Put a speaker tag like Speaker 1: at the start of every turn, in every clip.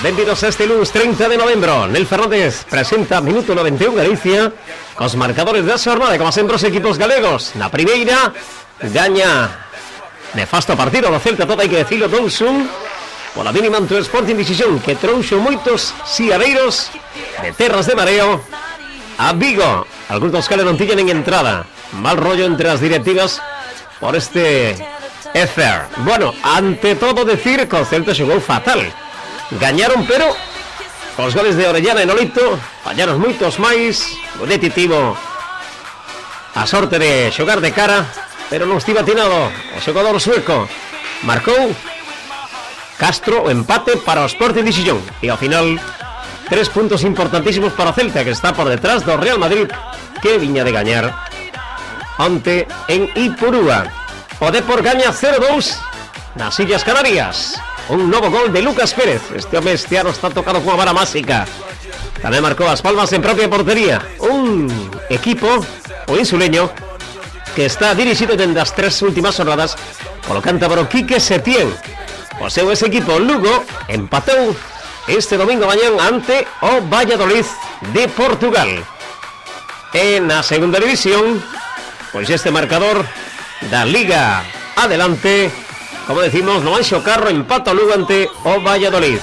Speaker 1: Benvidos a este lunes 30 de novembro. Nel Fernández presenta minuto 91 Galicia cos marcadores da xornada, como sempre os equipos galegos. Na primeira, gaña nefasto partido do Celta, todo hai que decirlo, 2-1 pola mínima ante o Sporting de Xixón, que trouxo moitos siareiros de terras de mareo a Vigo. Algúns dos cales non tiñan en entrada. Mal rollo entre as directivas por este affair. Bueno, ante todo decir que o Celta xogou fatal. Gañaron, pero os goles de Orellana e Nolito fallaron moitos máis. O detitivo a sorte de xogar de cara, pero non estivo atinado o xogador sueco. Marcou Castro o empate para o Sporting de Xixón. E ao final 3 puntos importantísimos para o Celta, que está por detrás do Real Madrid, que viña de gañar ante en Ipurúa. O Depor gaña 0-2 nas Illas Canarias. Un novo gol de Lucas Pérez. Este home este ano está tocado con a vara máxica. Tamén marcou as palmas en propia portería. Un equipo, o insuleño, que está dirixido dende as 3 últimas jornadas polo cántabro Quique Setién. O seu ese equipo, Lugo, empatou este domingo mañán ante o Valladolid de Portugal. E na segunda división, pois este marcador da Liga Adelante, como decimos, no Anxo Carro empata o Lugo ante o Valladolid.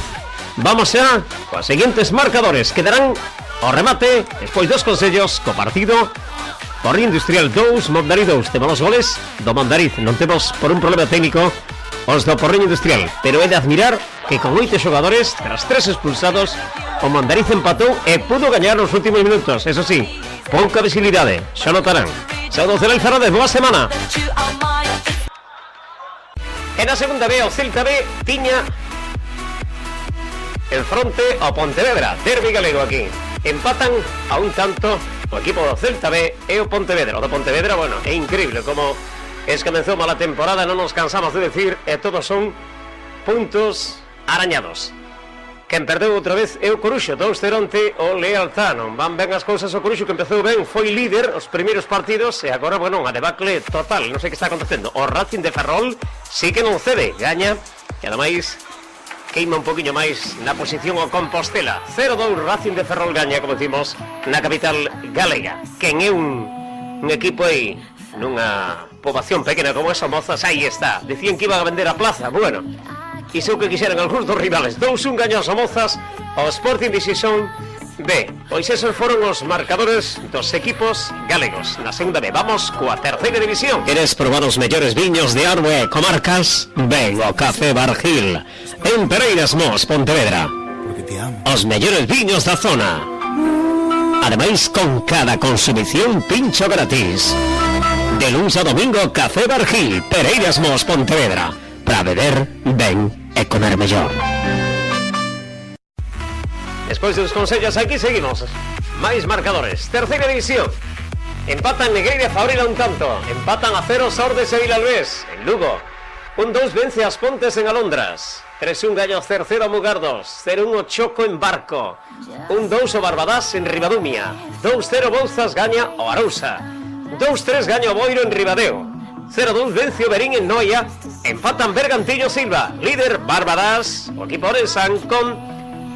Speaker 1: Vamos xa coas seguintes marcadores. Quedarán o remate despois dos consellos co partido. Porriño Industrial 2, Mondariz 2. Temos goles do Mondariz. Non temos por un problema técnico os do Porriño Industrial, pero é de admirar que con 8 xogadores, tras 3 expulsados, o Mondariz empatou e pudo gañar nos últimos minutos. Eso sí, pouca visibilidade, xa notarán. Saúdos del Fernández, boa semana. En a segunda B, o Celta B tiña en fronte ao Pontevedra, derbi galego aquí. Empatan a un tanto o equipo do Celta B e o Pontevedra. O do Pontevedra, bueno, é increíble como es que comenzou mala temporada, non nos cansamos de decir, e todos son puntos arañados. Quen perdeu outra vez é o Coruxo, 2-0 ante o Lealtá. Non van ben as cousas o Coruxo, que empezou ben, foi líder os primeiros partidos, e agora, bueno, unha debacle total, non sei que está acontecendo. O Racing de Ferrol sí que non cede, gaña, e ademais queima un poquinho máis na posición o Compostela. 0-2 Racing de Ferrol gaña, como decimos, na capital galega. Quen é un equipo aí nunha poboación pequena como esa, Mozas, aí está. Decían que iban a vender a plaza, bueno, iso que quixeran algúns dos rivales. 2-1 gañou a Mozas ao Sporting de Xixón B. Pois esos foron os marcadores dos equipos galegos. Na segunda B, vamos coa terceira división. Queres probar os mellores viños de Arboe Comarcas? Ven ao Café Bargil en Pereiras Mos, Pontevedra. Os mellores viños da zona. Ademais, con cada consumición pincho gratis. De luns a domingo, Café Bargil, Pereiras Mos, Pontevedra. Para beber ben e comer mellor. Despois dos consellos, aquí seguimos. Máis marcadores. Terceira división. Empatan Negreira e Fabril a un tanto. Empatan a 0 Sordes e Vilalbés en Lugo. 1-2 vence as Pontes en Alondras. 3-1 gaña o Cercero a Mugardos. 0-1 o Choco en Barco. 1-2 o Barbadás en Ribadumia. 2-0 Bouzas gaña o Arousa. 2-3 gaña o Boiro en Ribadeo. 0-2 vence o Berín en Noia. Empatan Bergantillo Silva. Líder Barbadás. O equipo Orensan con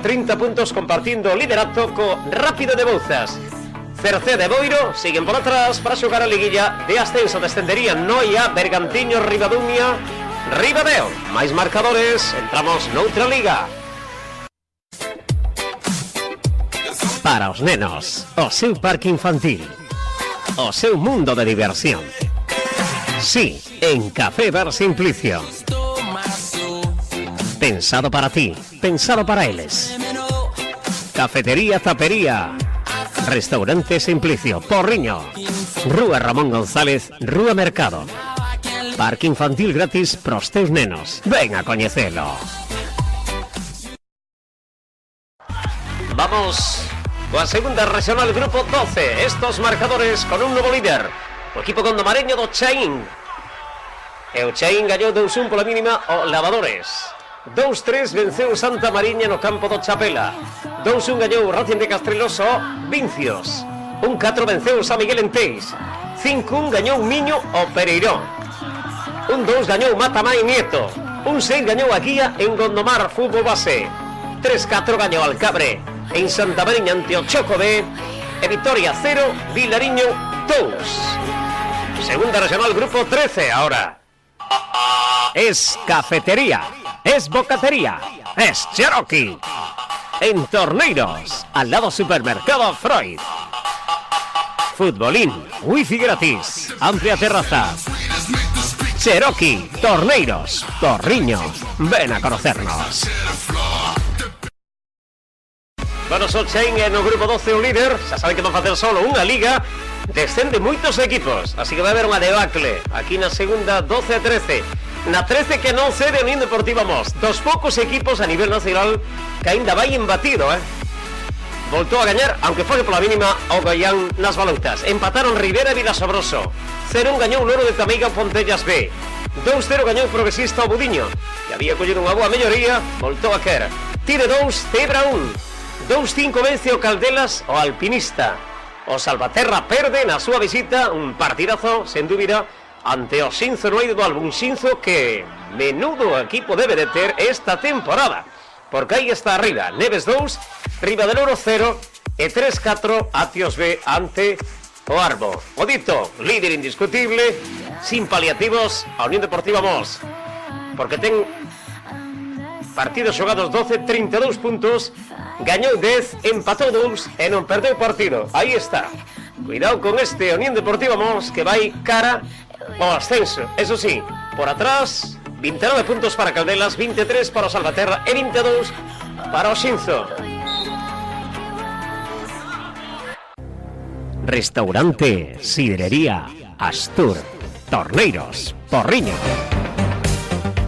Speaker 1: 30 puntos compartindo o liderato co Rápido de Bouzas. Cercé de Boiro siguen por atrás para xogar a liguilla de ascenso. Descenderían Noia, Bergantiño, Ribadumia, Ribadeo. Máis marcadores, entramos noutra liga. Para os nenos, o seu parque infantil, o seu mundo de diversión. Sí, en Café Bar Simplicio. Pensado para ti, pensado para eles. Cafetería Tapería. Restaurante Simplicio, Porriño. Rúa Ramón González, Rúa Mercado. Parque infantil gratis pros teus nenos. Ven a coñecelo. Vamos coa segunda regional grupo 12. Estos marcadores con un novo líder. O equipo condomareño do Chaín. E o Chaín gañou 2-1 pola mínima o Lavadores. 2-3 venceu Santa Mariña no campo do Chapela. 2-1 gañou o Racing de Castreloso Vincios. 1-4 venceu San Miguel en Teis. 5-1 gañou Miño o Pereirón. 1-2 gañou Matamá en Nieto. 1-6 gañou a Guía en Gondomar Fútbol Base. 3-4 gañou Alcabre en Santa Mariña ante o Choco B e Vitoria 0, Vilariño 2. Segunda regional, grupo 13 ahora. Es cafetería, es bocatería, es Cherokee. En Torneiros, al lado supermercado Freud. Futbolín, wifi gratis, amplia terraza. Cherokee, Torneiros, Porriño, ven a conocernos. Bueno, Solchain no grupo 12 o líder, xa saben que van facer solo unha liga, descende moitos equipos, así que vai haber unha debacle aquí na segunda 12-13. Na 13 que non cede a Unión Deportiva Mos, dos poucos equipos a nivel nacional que aínda vai embatido, Voltou a gañar, aunque foi pola mínima, o Goián nas baloutas. Empataron Rivera e Vilasobroso. 0-1 gañou o Loro de Tameiga Fontellas B. 2-0 gañou o Progresista o Budiño. E había collido unha boa melloría, voltou a quer. Tire 2, Tebra 1. 2-5 vence o Caldelas o Alpinista. O Salvaterra perde na súa visita un partidazo, sen dúbida, ante o Xinzo no eido do Album. Xinzo que menudo equipo debe de ter esta temporada. Porque aí está arriba, Neves 2, Ribadaloro 0 e 3-4 Atios B ante o Arbo. O dito, líder indiscutible, sin paliativos, a Unión Deportiva Mos. Porque ten partidos xogados 12, 32 puntos, gañou 10, empatou 2 e non perdeu partido. Aí está. Cuidado con este Unión Deportiva Mos que vai cara ao ascenso. Eso sí, por atrás, 29 puntos para Caldelas, 23 para o Salvaterra e 22 para o Xinzo. Restaurante, sidrería, Astur, Torneiros, Porriño.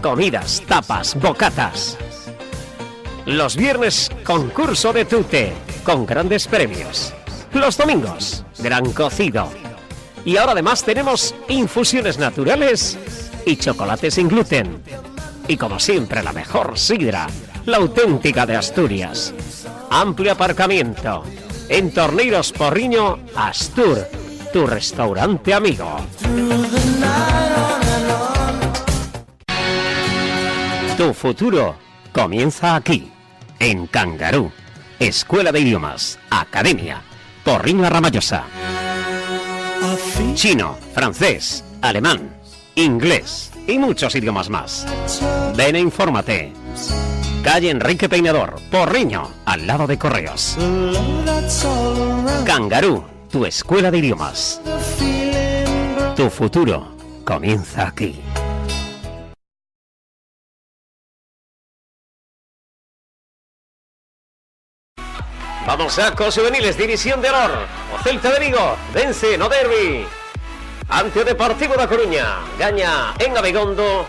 Speaker 1: Comidas, tapas, bocatas. Los viernes, concurso de tute, con grandes premios. Los domingos, gran cocido. Y ahora además tenemos infusiones naturales y chocolate sin gluten. Y como siempre, la mejor sidra, la auténtica de Asturias. Amplio aparcamiento. En Torneiros, Porriño, Astur, tu restaurante amigo. Tu futuro comienza aquí, en Cangarú. Escuela de Idiomas, Academia, Porriño Ramallosa. Chino, francés, alemán, inglés y muchos idiomas más. Ven e infórmate. Calle Enrique Peinador, Porriño, al lado de Correos. Cangarú, tu escuela de idiomas. Tu futuro comienza aquí. Vamos a cos juveniles, división de honor. O Celta de Vigo vence no derbi ante o Deportivo da Coruña. Gaña en Abegondo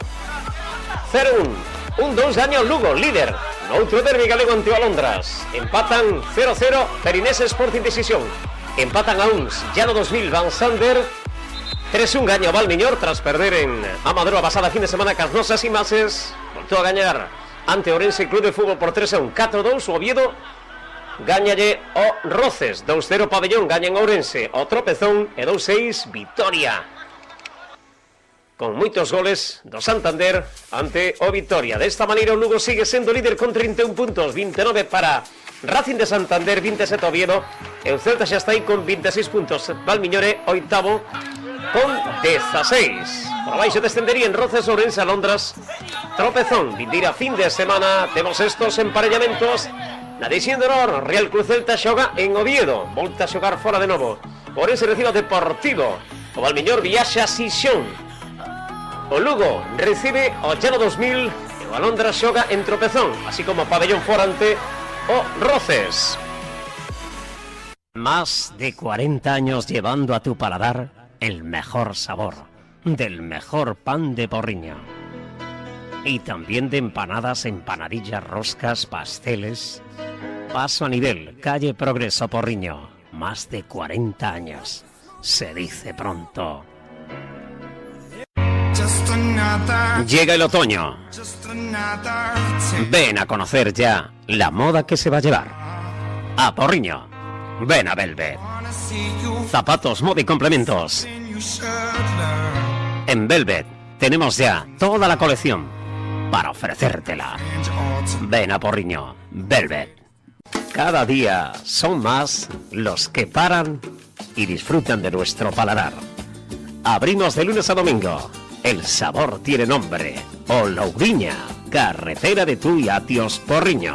Speaker 1: 0-1. 1-2 gaña o Lugo, líder. No outro derbi galego ante o Alondras. Empatan 0-0 Perinense Sporting Decisión. Empatan a uns Llano 2000 Van Sander. 3-1 gaña o Valmiñor tras perder en Amadero a pasada fin de semana cas nosas imaxes. Voltou a gañar ante Ourense Club de Fútbol por 3-1. 4-2 o Oviedo gañalle o Roces. 2-0 Pabellón gaña en Ourense o Tropezón e 2-6 Vitoria. Con moitos goles do Santander ante o Vitoria. Desta maneira o Lugo sigue sendo líder con 31 puntos, 29 para Racing de Santander, 27 Oviedo, e o Celta xa está aí con 26 puntos. Valmiñore, oitavo, con 16. Por abaixo descendería en Roces, Ourense, Alondras, Tropezón. Vindeira fin de semana temos estos emparellamentos. Na división de honor, Real Cruz Celta xoga en Oviedo, volta a xogar fora de novo. Ourense recibe o Deportivo, o Valmiñor viaxa a Xixón. O Lugo recibe o Llano 2000 e o Alondras xoga en Tropezón, así como o Pabellón fora ante o Roces. Más de 40 años llevando a tu paladar el mejor sabor del mejor pan de Porriño. Y también de empanadas, empanadillas, roscas, pasteles. Paso a nivel, calle Progreso, Porriño. Más de 40 años. Se dice pronto. Llega el otoño. Ven a conocer ya la moda que se va a llevar. A Porriño. Ven a Velvet. Zapatos, moda y complementos. En Velvet tenemos ya toda la colección para ofrecértela. Ven a Porriño. Velvet. Cada día son más los que paran y disfrutan de nuestro paladar. Abrimos de lunes a domingo. El sabor tiene nombre. Olouriña, carretera de Tui a Tios Porriño.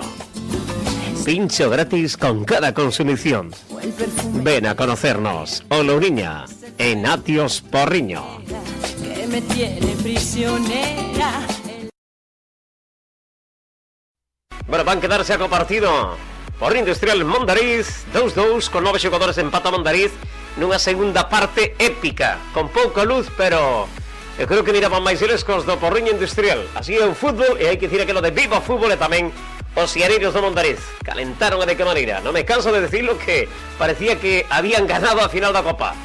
Speaker 1: Pincho gratis con cada consumición. Ven a conocernos. Olouriña, en Atios Porriño.
Speaker 2: Que me tiene prisionera.
Speaker 1: Bueno, van a quedarse a compartido por Industrial Mondariz, 2-2, con 9 xogadores empata Mondariz nunha segunda parte épica, con pouca luz, pero eu creo que miraban máis eles cos do Porriño Industrial. Así é o fútbol, e hai que dicir aquilo de viva fútbol, e tamén os siareiros do Mondariz calentaron de que maneira. Non me canso de decirlo, que parecía que habían ganado a final da Copa.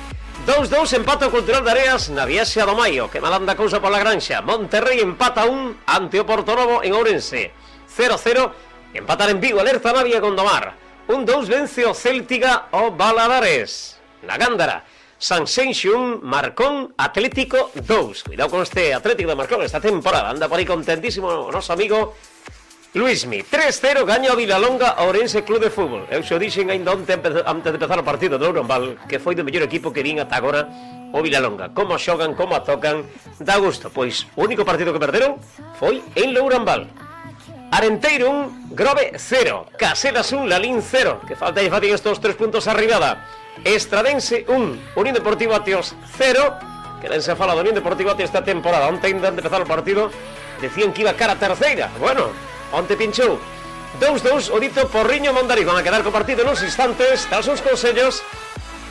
Speaker 1: 2-2, empata o Cultural de Areas na viaxe do Maio, que malanda cousa pola Granxa. Monterrey empata 1 ante o Portorobo en Ourense. 0-0, empatar en Vigo, Alerta Navia con Domar. 1-2, vence o Céltiga o Baladares. Na Gándara, Sanxenxo 1, Marcón, Atlético 2. Cuidado con este Atlético de Marcón esta temporada. Anda por aí contentísimo o noso amigo Luismi. 3-0, gaño a Vilalonga, Ourense Club de Fútbol. Eu xo dixen ainda onte antes de empezar o partido do Ourombal, que foi do mellor equipo que vin ata agora o Vilalonga. Como xogan, como a tocan, dá gusto. Pois o único partido que perderon foi en Lourambal. Arenteiro 1, Grove 0, Caselas 1, Lalín 0, que falta lle fatin estos 3 puntos arribada. Estradense 1, Unión Deportivo Atios 0, que non se fala do Unión Deportivo Atios esta temporada. Onte ainda de empezar o partido decían que iba cara a terceira. Bueno, onte pinchou. 2-2, o dito Porriño Mondariz. Van a quedar co partido nos instantes. Tras uns consellos,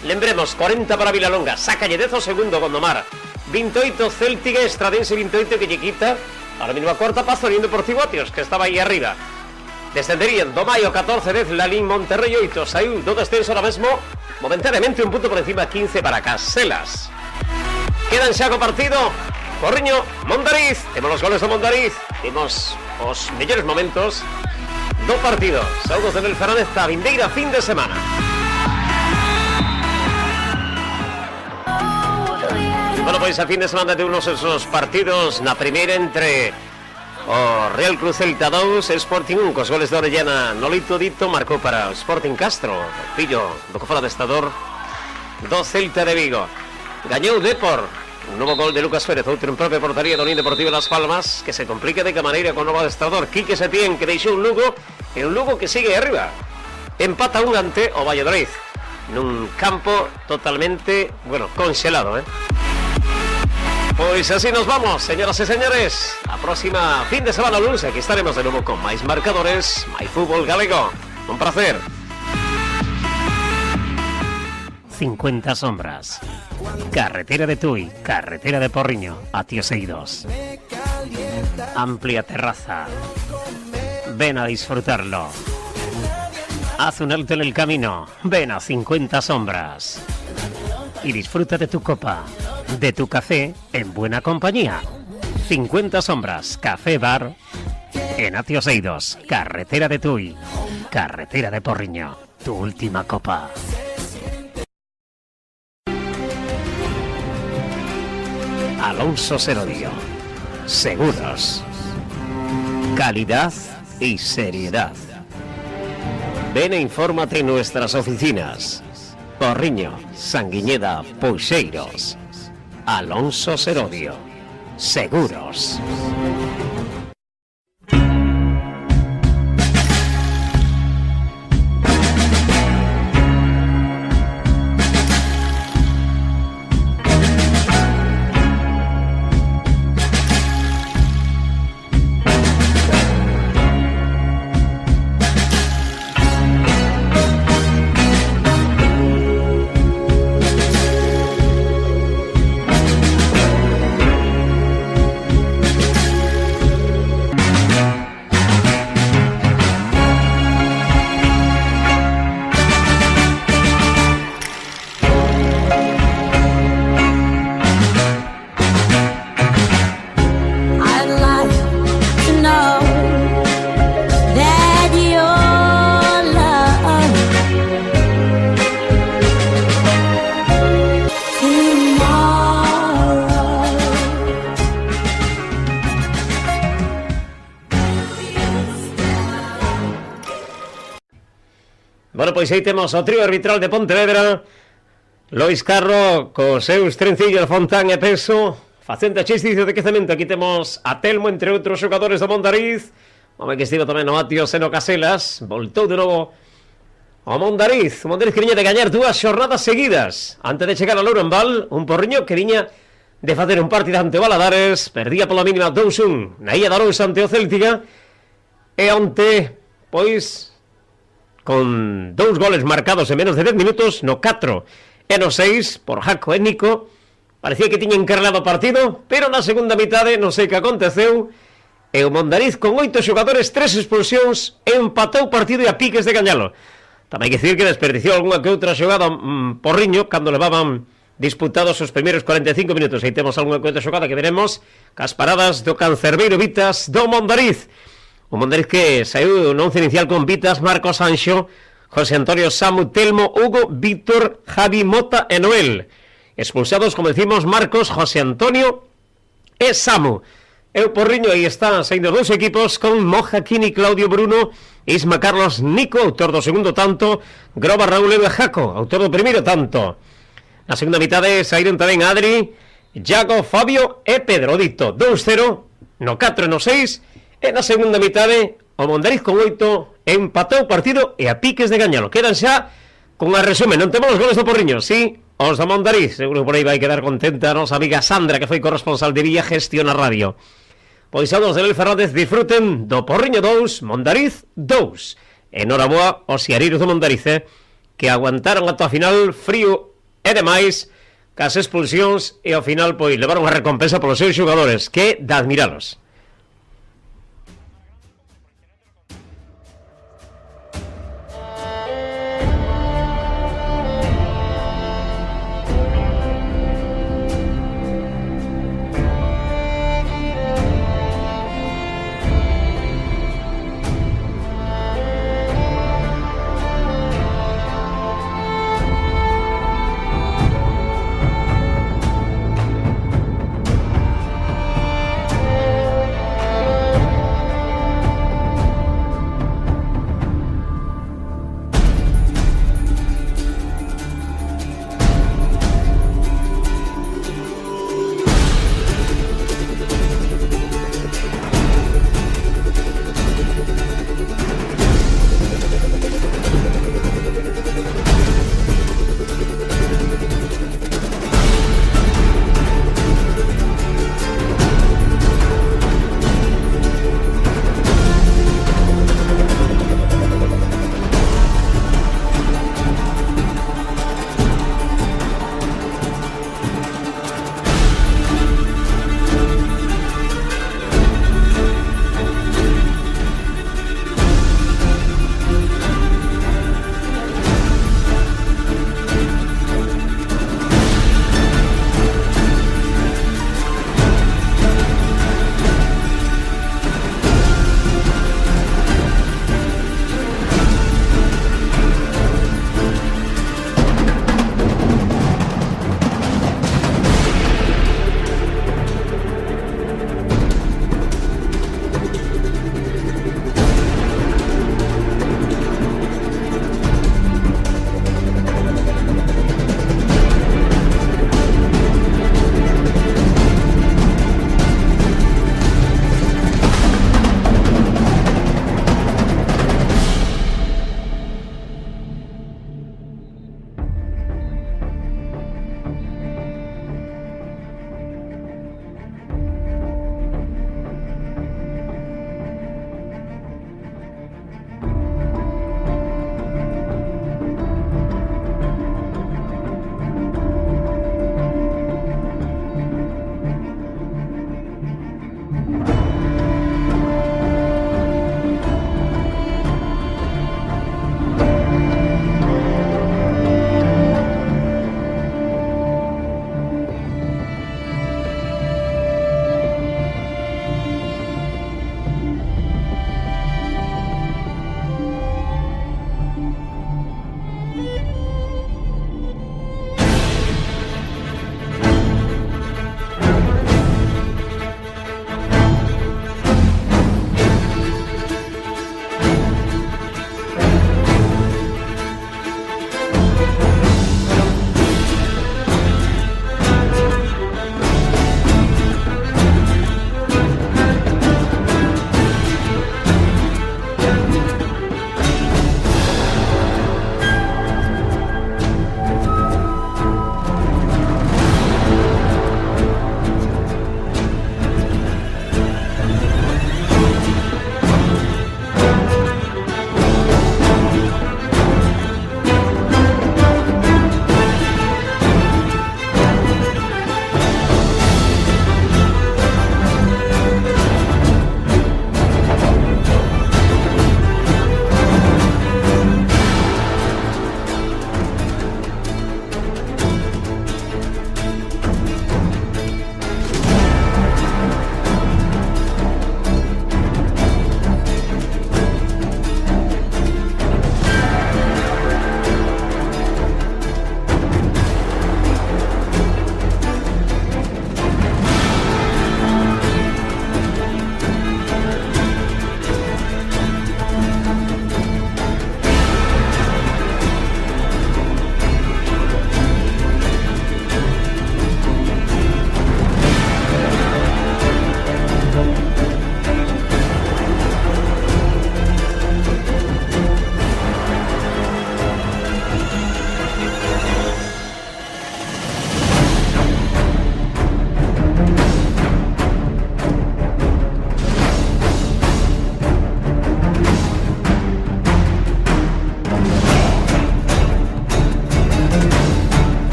Speaker 1: lembremos, 40 para Vilalonga, sácalle 10 o segundo con Domar, 28 Céltiga, Estradense 28, que lle quita ahora mismo a cuarta paso Unión Deportivo Atios, que estaba aí arriba. Descenderían do Maio 14, 10 Lalín, Monterrey 8, saiu do descenso ahora mesmo momentáneamente un punto por encima, 15 para Caselas. Quedan xa co partido Porriño Mondariz. Temos os goles do Mondariz, temos os mellores momentos do partido. Saúdos de Nel Fernández, a vindeira fin de semana. Bueno, pois a fin de semana de unos esos partidos. Na primeira entre o Real Cruz Celta 2, Sporting 1, cos goles de Orellana. Nolito Dito marcou para o Sporting Castro, fillo do que fora adestador do Celta de Vigo. Gañou Depor, un novo gol de Lucas Pérez, outro en propia portaría do Unión Deportivo Las Palmas, que se complica de que maneira con novo adestador Quique Setién, que deixou un Lugo, e un Lugo que sigue arriba. Empata un ante o Valladolid, nun campo totalmente, bueno, conxelado, Pois así nos vamos, señoras e señores. A próxima fin de semana lunes aquí estaremos de novo con máis marcadores, máis fútbol galego. Un placer. 50 sombras. Carretera de Tui, carretera de Porriño, Atios Eidos. Amplia terraza. Ven a disfrutarlo. Haz un alto en el camino. Ven a 50 sombras. Y disfruta de tu copa, de tu café en buena compañía. 50 sombras, café bar en Atios Eidos, carretera de Tui, carretera de Porriño. Tu última copa. Alonso Serodio. Seguros. Calidad y seriedad. Ven e infórmate en nuestras oficinas. Porriño, Sanguiñeda, Puxeiros. Alonso Serodio. Seguros. Bueno, pois aí temos o trío arbitral de Pontevedra. Lois Carro, cos seus trencillos Fontán e Peso, facendo exercicio de quecemento. Aquí temos a Telmo, entre outros xogadores do Mondariz. Home que estivo tamén no Atios e no Caselas. Voltou de novo o Mondariz. O Mondariz que viña de gañar 2 xornadas seguidas antes de chegar a Lourenval. Un Porriño que viña de facer un partido ante o Valadares. Perdía pola mínima 2-1 na Illa da Lousa ante o Céltica. E onte, pois, con 2 goles marcados en menos de 10 minutos, no 4 e no 6, por Jaco e Nico, parecía que tiña encarnado o partido, pero na segunda mitade non sei que aconteceu, e o Mondariz con 8 xogadores, 3 expulsións, empatou o partido e a piques de gañalo. Tamén hai que decir que desperdiciou algunha que outra xogada Porriño, cando levaban disputados os primeiros 45 minutos. Aí temos algunha que outra xogada que veremos, cas paradas do Cancerbeiro Vitas do Mondariz. O Mondariz que saiu no once inicial con Vitas, Marcos Anxo, José Antonio, Samu, Telmo, Hugo, Víctor, Javi, Mota e Noel. Expulsados, como decimos, Marcos, José Antonio e Samu. E o Porriño aí está saindo dos equipos con Moja, Kini, Claudio, Bruno, Isma, Carlos, Nico, autor do segundo tanto, Groba, Raúl e Jaco, autor do primeiro tanto. Na segunda mitade saíron tamén Adri, Iago, Fabio e Pedro. Dito 2-0 no 4 e no 6. E na segunda mitade, o Mondariz con 8 empatou o partido e a piques de gañalo. Quedan xa con a resumen. Non temos os goles do Porriño, sí, os do Mondariz. Seguro que por aí vai quedar contenta a nosa amiga Sandra, que foi corresponsal de Villa Gestión a Radio. Pois a dos de Lel Fernández disfruten do Porriño 2, Mondariz 2. Enhoraboa aos siareiros do Mondariz, que aguantaron ata a final frío e demais, cas expulsións, e ao final pois levaron a recompensa polos seus xogadores, que de admiralos.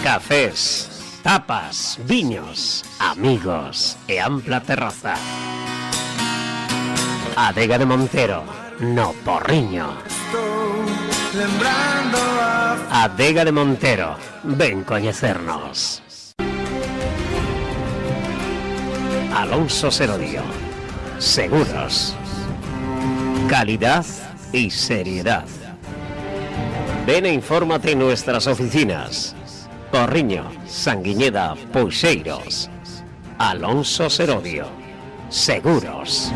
Speaker 1: cafés, tapas, viños, amigos e ampla terraza. Adega de Montero, no Porriño. Adega de Montero, ven coñecernos. Alonso Serodio, seguros, calidad y seriedad. Ven e infórmate en nuestras oficinas. Porriño, Sanguiñeda, Puxeiros. Alonso Serodio, seguros.